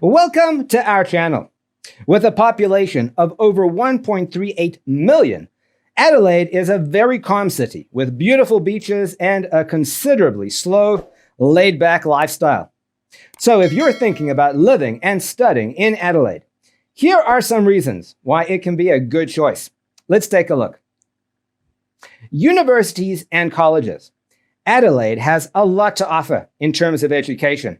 Welcome to our channel. With a population of over 1.38 million, Adelaide is a very calm city with beautiful beaches and a considerably slow, laid-back lifestyle. So if you're thinking about living and studying in Adelaide, here are some reasons why it can be a good choice. Let's take a look. Universities and colleges. Adelaide has a lot to offer in terms of education,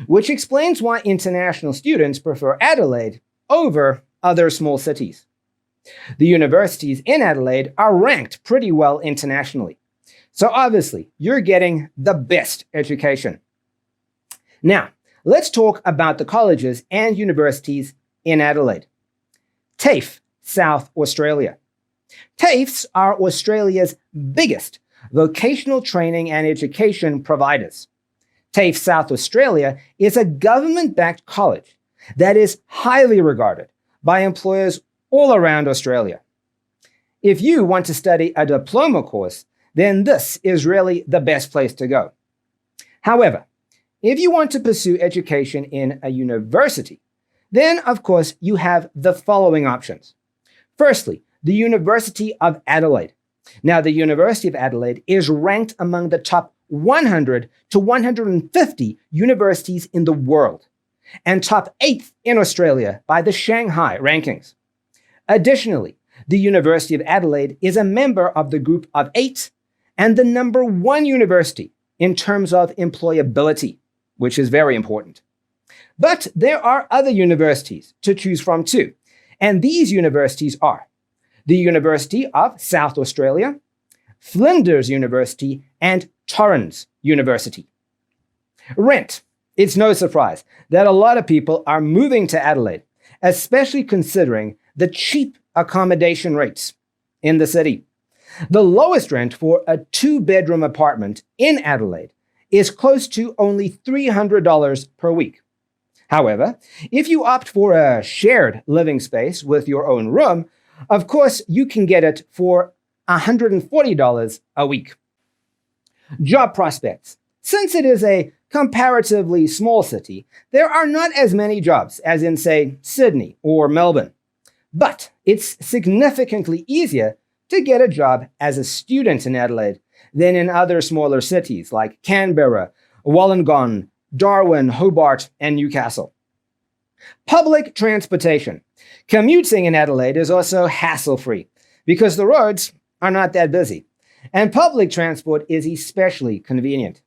which explains why international students prefer Adelaide over other small cities. The universities in Adelaide are ranked pretty well internationally, so obviously you're getting the best education. Now, let's talk about the colleges and universities in Adelaide. TAFE, South Australia. TAFEs are Australia's biggest vocational training and education providers. TAFE South Australia is a government-backed college that is highly regarded by employers all around Australia. If you want to study a diploma course, then this is really the best place to go. However, if you want to pursue education in a university, then of course you have the following options. Firstly, the University of Adelaide. Now, the University of Adelaide is ranked among the top 100 to 150 universities in the world, and top 8th in Australia by the Shanghai rankings. Additionally, the University of Adelaide is a member of the Group of 8 and the #1 university in terms of employability, which is very important. But there are other universities to choose from too, and these universities are the University of South Australia, Flinders University, and Torrens University. Rent. It's no surprise that a lot of people are moving to Adelaide, especially considering the cheap accommodation rates in the city. The lowest rent for a 2-bedroom apartment in Adelaide is close to only $300 per week. However, if you opt for a shared living space with your own room, of course, you can get it for $140 a week. Job prospects. Since it is a comparatively small city, there are not as many jobs as in, say, Sydney or Melbourne. But it's significantly easier to get a job as a student in Adelaide than in other smaller cities like Canberra, Wollongong, Darwin, Hobart, and Newcastle. Public transportation. Commuting in Adelaide is also hassle-free because the roads are not that busy, and public transport is especially convenient.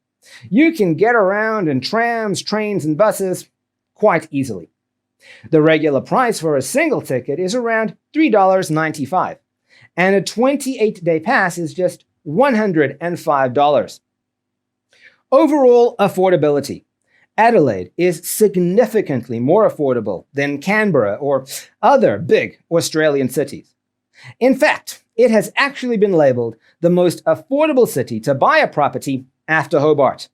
You can get around in trams, trains, and buses quite easily. The regular price for a single ticket is around $3.95, and a 28-day pass is just $105. Overall affordability. Adelaide is significantly more affordable than Canberra or other big Australian cities. In fact, it has actually been labeled the most affordable city to buy a property after Hobart.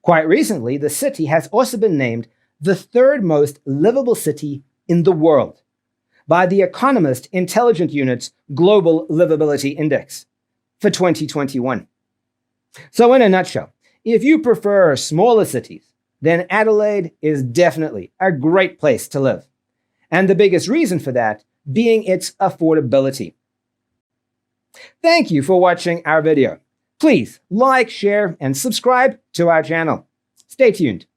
Quite recently, the city has also been named the 3rd most livable city in the world by the Economist Intelligent Unit's Global Livability Index for 2021. So in a nutshell, if you prefer smaller cities, then Adelaide is definitely a great place to live. And the biggest reason for that being its affordability. Thank you for watching our video. Please like, share, and subscribe to our channel. Stay tuned.